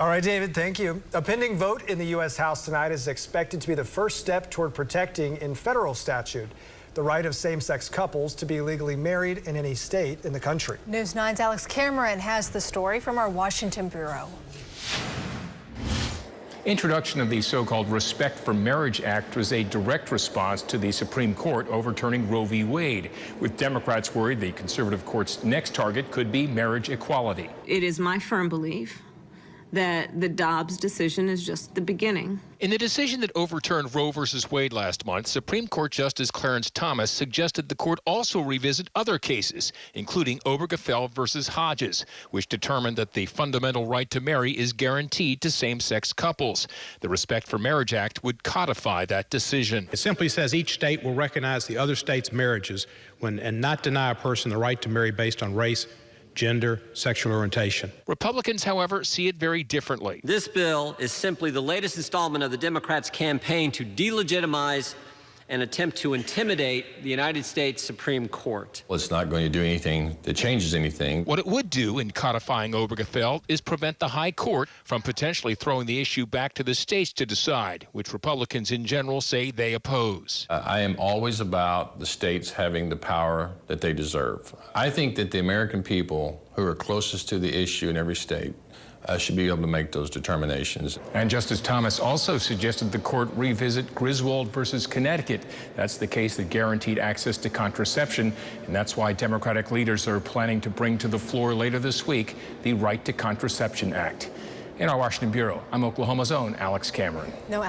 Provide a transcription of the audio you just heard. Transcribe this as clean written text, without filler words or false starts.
All right, David, thank you. A pending vote in the U.S. House tonight is expected to be the first step toward protecting in federal statute the right of same-sex couples to be legally married in any state in the country. News 9's Alex Cameron has the story from our Washington bureau. Introduction of the so-called Respect for Marriage Act was a direct response to the Supreme Court overturning Roe v. Wade, with Democrats worried the conservative court's next target could be marriage equality. It is my firm belief that the Dobbs decision is just the beginning. In the decision that overturned Roe v. Wade last month, Supreme Court Justice Clarence Thomas suggested the court also revisit other cases, including Obergefell v. Hodges, which determined that the fundamental right to marry is guaranteed to same-sex couples. The Respect for Marriage Act would codify that decision. It simply says each state will recognize the other state's marriages and not deny a person the right to marry based on race, gender, sexual orientation. Republicans, however, see it very differently. This bill is simply the latest installment of the Democrats' campaign to delegitimize and attempt to intimidate the United States Supreme Court. Well, it's not going to do anything that changes anything. What it would do in codifying Obergefell is prevent the high court from potentially throwing the issue back to the states to decide, which Republicans in general say they oppose. I am always about the states having the power that they deserve. I think that the American people who are closest to the issue in every state should be able to make those determinations. And Justice Thomas also suggested the court revisit Griswold versus Connecticut. That's the case that guaranteed access to contraception, and that's why Democratic leaders are planning to bring to the floor later this week the Right to Contraception Act. In our Washington bureau, I'm Oklahoma's own Alex Cameron. No,